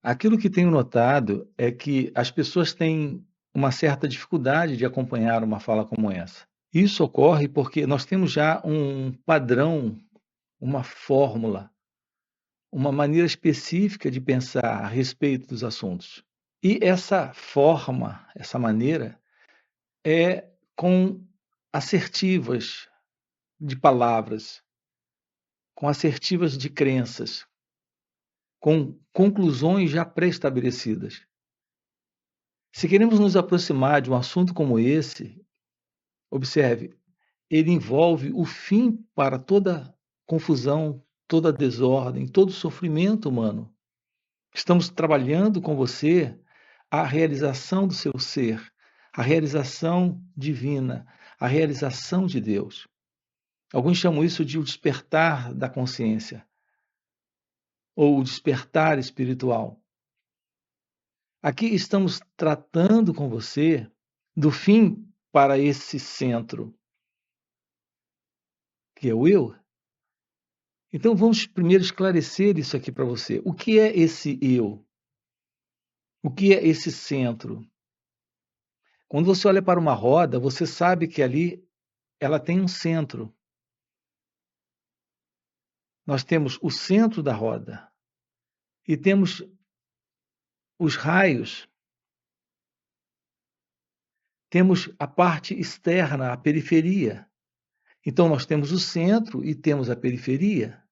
Aquilo que tenho notado é que as pessoas têm uma certa dificuldade de acompanhar uma fala como essa. Isso ocorre porque nós temos já um padrão, uma fórmula, uma maneira específica de pensar a respeito dos assuntos. E essa forma, essa maneira, é com assertivas de palavras, com assertivas de crenças, com conclusões já pré-estabelecidas. Se queremos nos aproximar de um assunto como esse, observe, ele envolve o fim para toda confusão, toda desordem, todo sofrimento humano. Estamos trabalhando com você a realização do seu ser, a realização divina, a realização de Deus. Alguns chamam isso de o despertar da consciência, ou o despertar espiritual. Aqui estamos tratando com você do fim para esse centro, que é o eu. Então vamos primeiro esclarecer isso aqui para você. O que é esse eu? O que é esse centro? Quando você olha para uma roda, você sabe que ali ela tem um centro. Nós temos o centro da roda e temos os raios, temos a parte externa, a periferia. Então nós temos o centro e temos a periferia.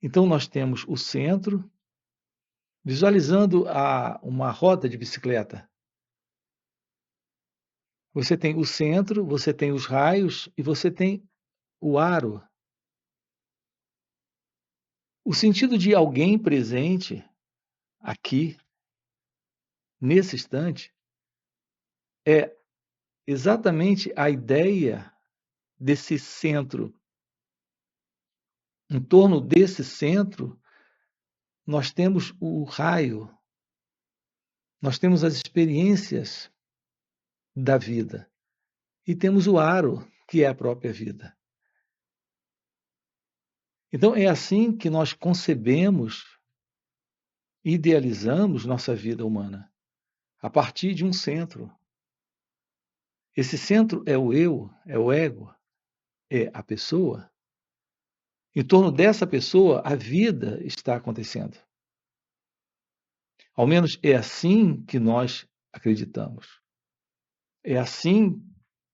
Então nós temos o centro, visualizando uma roda de bicicleta. Você tem o centro, você tem os raios e você tem o aro. O sentido de alguém presente aqui, nesse instante, é exatamente a ideia desse centro. Em torno desse centro, nós temos o raio, nós temos as experiências da vida e temos o aro, que é a própria vida. Então, é assim que nós concebemos, idealizamos nossa vida humana, a partir de um centro. Esse centro é o eu, é o ego, é a pessoa. Em torno dessa pessoa, a vida está acontecendo. Ao menos é assim que nós acreditamos. É assim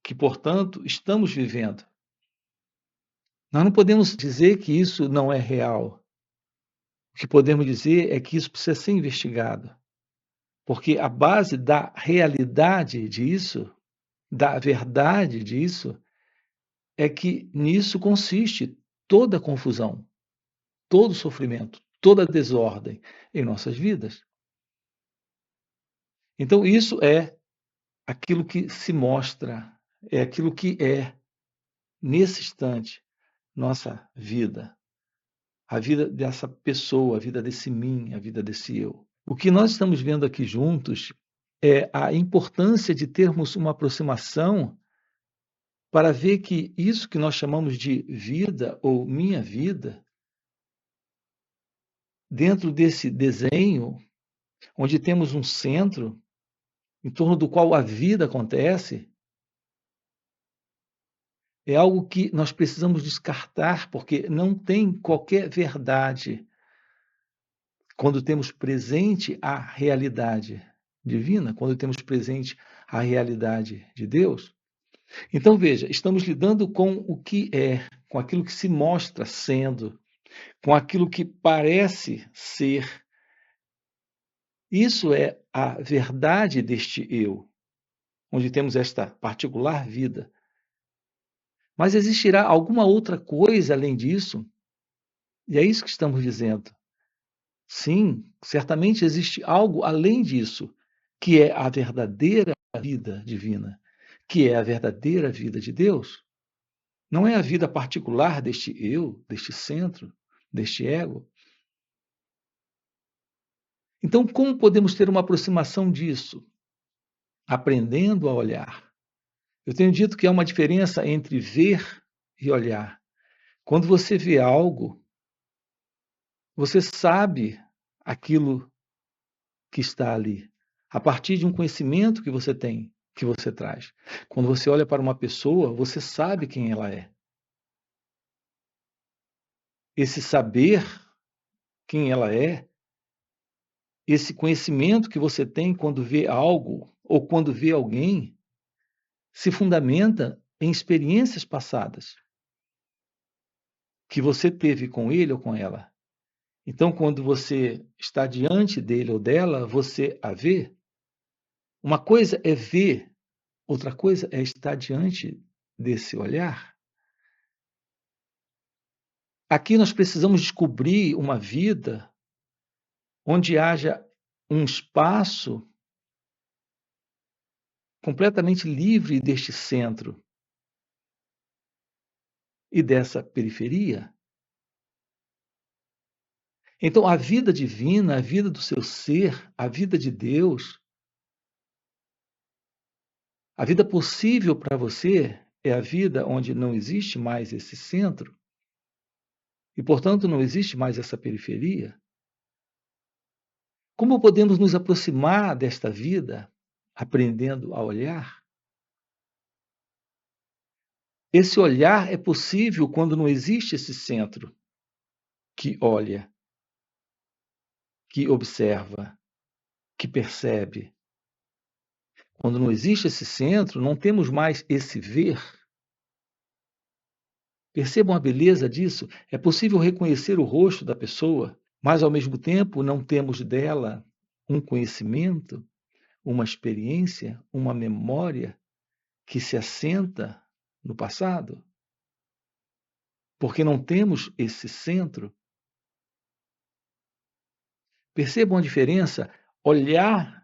que, portanto, estamos vivendo. Nós não podemos dizer que isso não é real. O que podemos dizer é que isso precisa ser investigado, porque a base da realidade disso, da verdade disso, é que nisso consiste toda a confusão, todo o sofrimento, toda a desordem em nossas vidas. Então, isso é aquilo que se mostra, é aquilo que é, nesse instante, nossa vida, a vida dessa pessoa, a vida desse mim, a vida desse eu. O que nós estamos vendo aqui juntos é a importância de termos uma aproximação para ver que isso que nós chamamos de vida ou minha vida, dentro desse desenho, onde temos um centro em torno do qual a vida acontece, é algo que nós precisamos descartar, porque não tem qualquer verdade quando temos presente a realidade divina, quando temos presente a realidade de Deus. Então, veja, estamos lidando com o que é, com aquilo que se mostra sendo, com aquilo que parece ser. Isso é a verdade deste eu, onde temos esta particular vida. Mas existirá alguma outra coisa além disso? E é isso que estamos dizendo. Sim, certamente existe algo além disso, que é a verdadeira vida divina, que é a verdadeira vida de Deus. Não é a vida particular deste eu, deste centro, deste ego. Então, como podemos ter uma aproximação disso? Aprendendo a olhar. Eu tenho dito que há uma diferença entre ver e olhar. Quando você vê algo, Você sabe aquilo que está ali, a partir de um conhecimento que você tem, que você traz. Quando você olha para uma pessoa, você sabe quem ela é. Esse saber quem ela é, esse conhecimento que você tem quando vê algo ou quando vê alguém, se fundamenta em experiências passadas que você teve com ele ou com ela. Então, quando você está diante dele ou dela, você a vê. Uma coisa é ver, outra coisa é estar diante desse olhar. Aqui nós precisamos descobrir uma vida onde haja um espaço completamente livre deste centro e dessa periferia. Então, a vida divina, a vida do seu ser, a vida de Deus, a vida possível para você é a vida onde não existe mais esse centro e, portanto, não existe mais essa periferia. Como podemos nos aproximar desta vida aprendendo a olhar? Esse olhar é possível quando não existe esse centro que olha, que observa, que percebe. Quando não existe esse centro, não temos mais esse ver. Percebam a beleza disso? É possível reconhecer o rosto da pessoa, mas ao mesmo tempo não temos dela um conhecimento, uma experiência, uma memória que se assenta no passado, porque não temos esse centro. Percebam a diferença? Olhar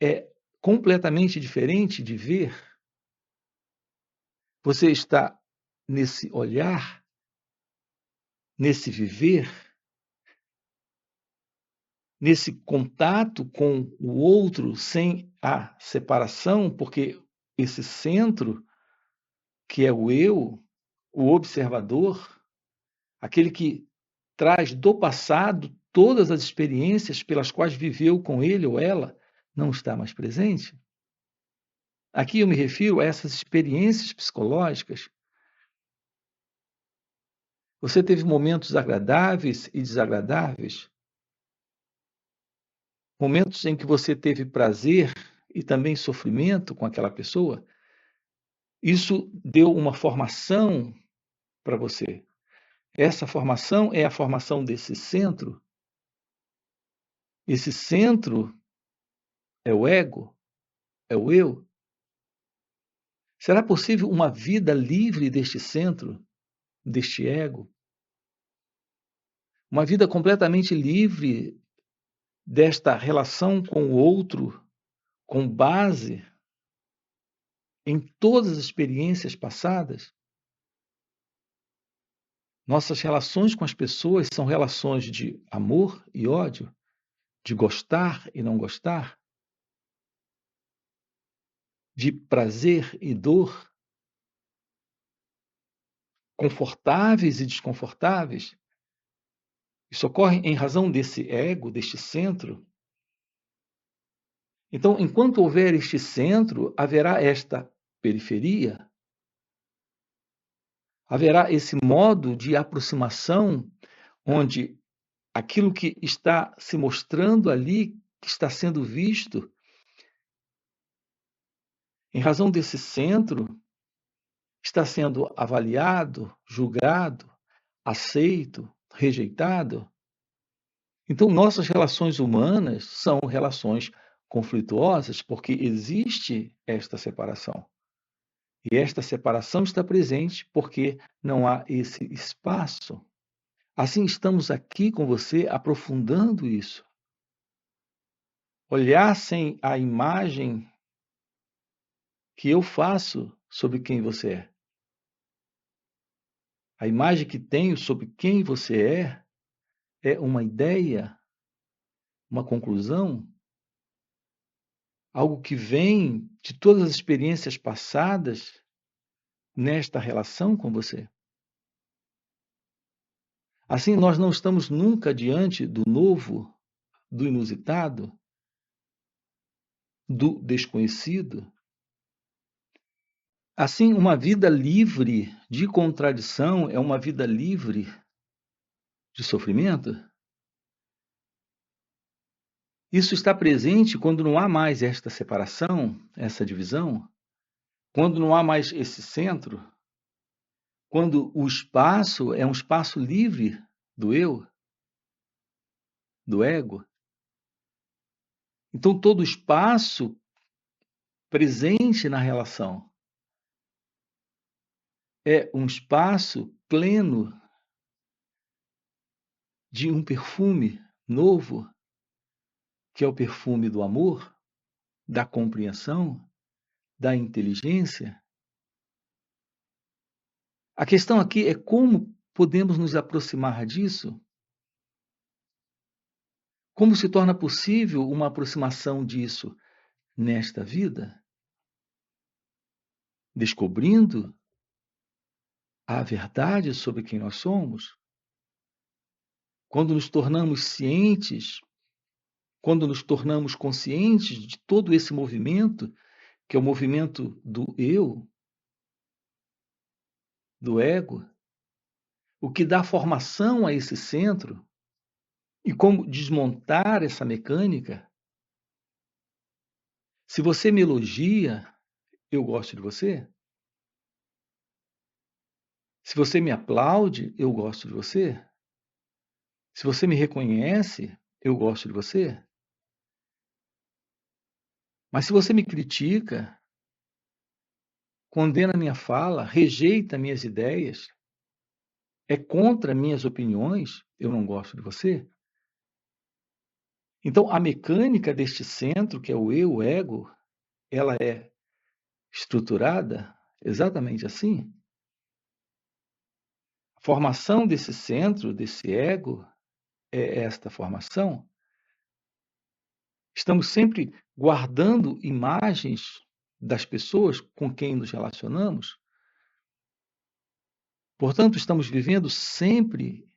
é completamente diferente de ver. Você está nesse olhar, nesse viver, nesse contato com o outro sem a separação, porque esse centro, que é o eu, o observador, aquele que traz do passado todas as experiências pelas quais viveu com ele ou ela, não está mais presente. Aqui eu me refiro a essas experiências psicológicas. Você teve momentos agradáveis e desagradáveis, momentos em que você teve prazer e também sofrimento com aquela pessoa. Isso deu uma formação para você. Essa formação é a formação desse centro. Esse centro é o ego, é o eu. Será possível uma vida livre deste centro, deste ego? Uma vida completamente livre desta relação com o outro, com base em todas as experiências passadas? Nossas relações com as pessoas são relações de amor e ódio, de gostar e não gostar, de prazer e dor, confortáveis e desconfortáveis. Isso ocorre em razão desse ego, deste centro. Então, enquanto houver este centro, haverá esta periferia, haverá esse modo de aproximação onde aquilo que está se mostrando ali, que está sendo visto, em razão desse centro, está sendo avaliado, julgado, aceito, rejeitado. Então, nossas relações humanas são relações conflituosas porque existe esta separação. E esta separação está presente porque não há esse espaço. Assim, estamos aqui com você aprofundando isso. Olhar sem a imagem que eu faço sobre quem você é. A imagem que tenho sobre quem você é uma ideia, uma conclusão, algo que vem de todas as experiências passadas nesta relação com você. Assim, nós não estamos nunca diante do novo, do inusitado, do desconhecido. Assim, uma vida livre de contradição é uma vida livre de sofrimento. Isso está presente quando não há mais esta separação, essa divisão, quando não há mais esse centro, quando o espaço é um espaço livre do eu, do ego. Então, todo espaço presente na relação é um espaço pleno de um perfume novo, que é o perfume do amor, da compreensão, da inteligência. A questão aqui é como podemos nos aproximar disso. Como se torna possível uma aproximação disso nesta vida? Descobrindo a verdade sobre quem nós somos? Quando nos tornamos cientes, quando nos tornamos conscientes de todo esse movimento, que é o movimento do eu, do ego, o que dá formação a esse centro, e como desmontar essa mecânica. Se você me elogia, eu gosto de você. Se você me aplaude, eu gosto de você. Se você me reconhece, eu gosto de você. Mas se você me critica, condena minha fala, rejeita minhas ideias, é contra minhas opiniões, eu não gosto de você. Então, a mecânica deste centro, que é o eu, o ego, ela é estruturada exatamente assim. A formação desse centro, desse ego, é esta formação. Estamos sempre guardando imagens das pessoas com quem nos relacionamos. Portanto, estamos vivendo sempre,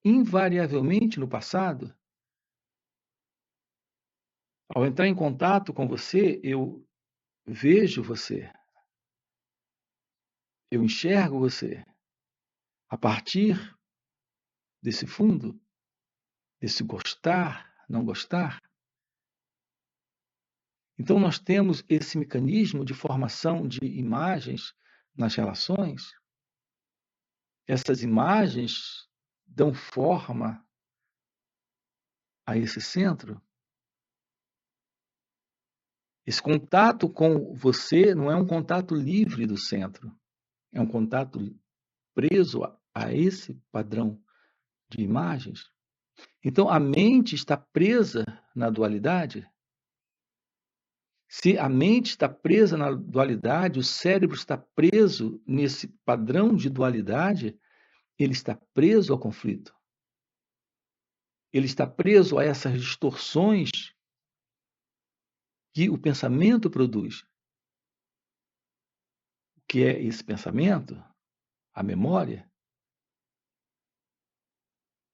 invariavelmente, no passado. Ao entrar em contato com você, eu vejo você, eu enxergo você a partir desse fundo, desse gostar, não gostar. Então, nós temos esse mecanismo de formação de imagens nas relações. Essas imagens dão forma a esse centro. Esse contato com você não é um contato livre do centro, é um contato preso a esse padrão de imagens. Então, a mente está presa na dualidade. Se a mente está presa na dualidade, o cérebro está preso nesse padrão de dualidade, ele está preso ao conflito. Ele está preso a essas distorções que o pensamento produz. O que é esse pensamento? A memória.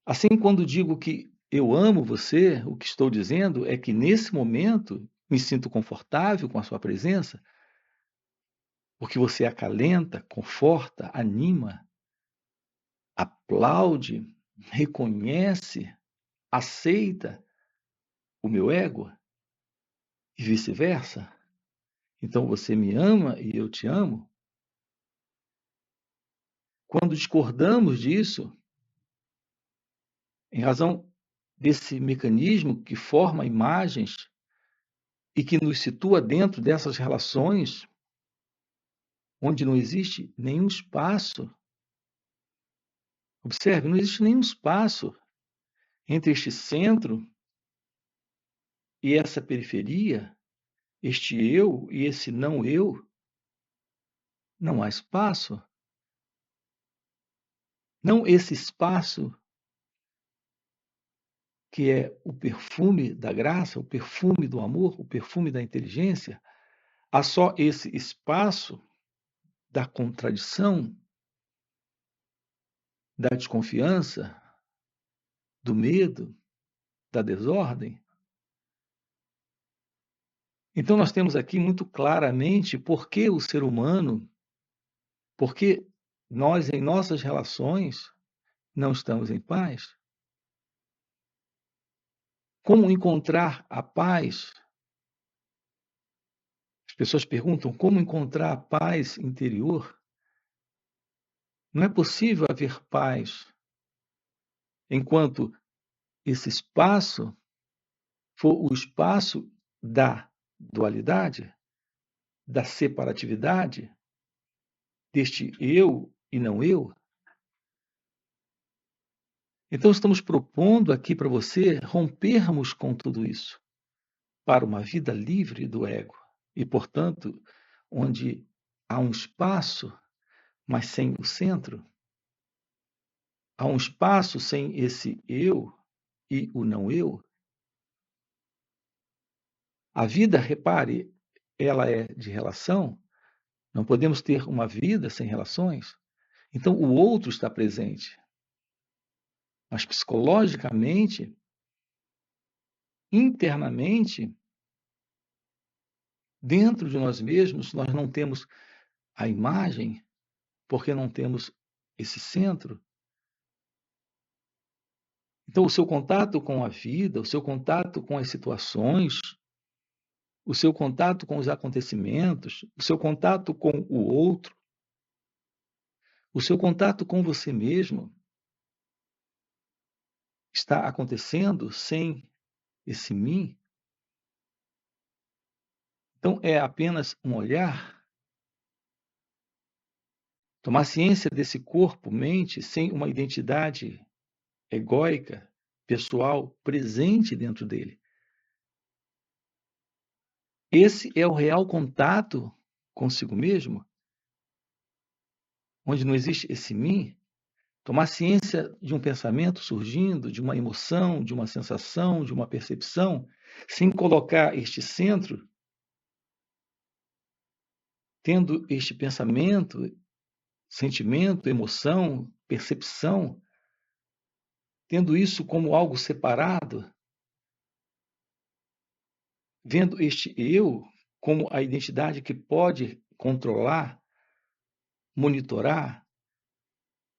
Assim, quando digo que eu amo você, o que estou dizendo é que nesse momento me sinto confortável com a sua presença, porque você acalenta, conforta, anima, aplaude, reconhece, aceita o meu ego e vice-versa. Então você me ama e eu te amo. Quando discordamos disso, em razão desse mecanismo que forma imagens e que nos situa dentro dessas relações, onde não existe nenhum espaço, observe, não existe nenhum espaço entre este centro e essa periferia, este eu e esse não eu, não há espaço. Não esse espaço que é o perfume da graça, o perfume do amor, o perfume da inteligência, há só esse espaço da contradição, da desconfiança, do medo, da desordem. Então nós temos aqui muito claramente por que o ser humano, por que nós em nossas relações não estamos em paz. Como encontrar a paz? As pessoas perguntam como encontrar a paz interior. Não é possível haver paz enquanto esse espaço for o espaço da dualidade, da separatividade, deste eu e não eu. Então, estamos propondo aqui para você rompermos com tudo isso para uma vida livre do ego e, portanto, onde há um espaço, mas sem o centro, há um espaço sem esse eu e o não eu. A vida, repare, ela é de relação, não podemos ter uma vida sem relações. Então, o outro está presente, mas psicologicamente, internamente, dentro de nós mesmos, nós não temos a imagem, porque não temos esse centro. Então, o seu contato com a vida, o seu contato com as situações, o seu contato com os acontecimentos, o seu contato com o outro, o seu contato com você mesmo, está acontecendo sem esse mim. Então, é apenas um olhar, tomar ciência desse corpo, mente, sem uma identidade egóica, pessoal, presente dentro dele. Esse é o real contato consigo mesmo, onde não existe esse mim. Tomar ciência de um pensamento surgindo, de uma emoção, de uma sensação, de uma percepção, sem colocar este centro, tendo este pensamento, sentimento, emoção, percepção, tendo isso como algo separado, vendo este eu como a identidade que pode controlar, monitorar,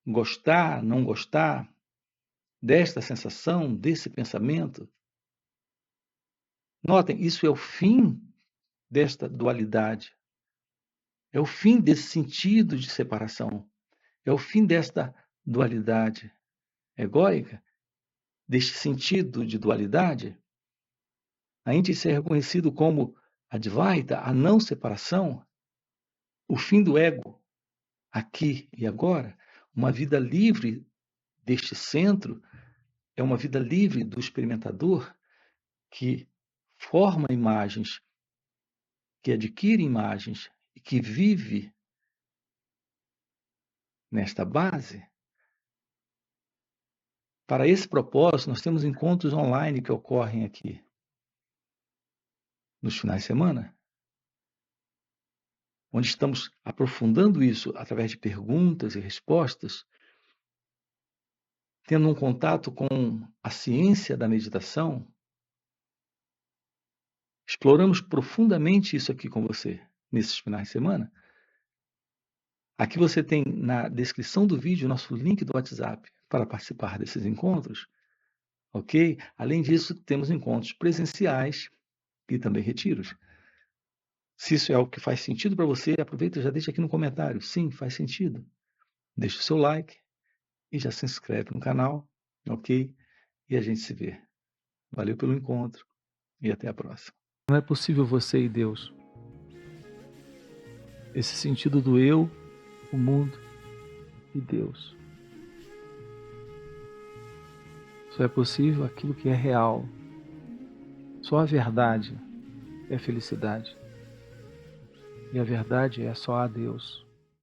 gostar, não gostar desta sensação, desse pensamento. Notem, isso é o fim desta dualidade. É o fim desse sentido de separação. É o fim desta dualidade egóica, deste sentido de dualidade. A índice é reconhecido como Advaita, a não separação, o fim do ego, aqui e agora. Uma vida livre deste centro é uma vida livre do experimentador que forma imagens, que adquire imagens e que vive nesta base. Para esse propósito, nós temos encontros online que ocorrem aqui nos finais de semana, onde estamos aprofundando isso através de perguntas e respostas, tendo um contato com a ciência da meditação. Exploramos profundamente isso aqui com você nesses finais de semana. Aqui você tem na descrição do vídeo nosso link do WhatsApp para participar desses encontros, ok? Além disso, temos encontros presenciais e também retiros. Se isso é algo que faz sentido para você, aproveita e já deixa aqui no comentário. Sim, faz sentido. Deixa o seu like e já se inscreve no canal, ok? E a gente se vê. Valeu pelo encontro e até a próxima. Não é possível você e Deus. Esse sentido do eu, o mundo e Deus. Só é possível aquilo que é real. Só a verdade é felicidade. E a verdade é só a Deus.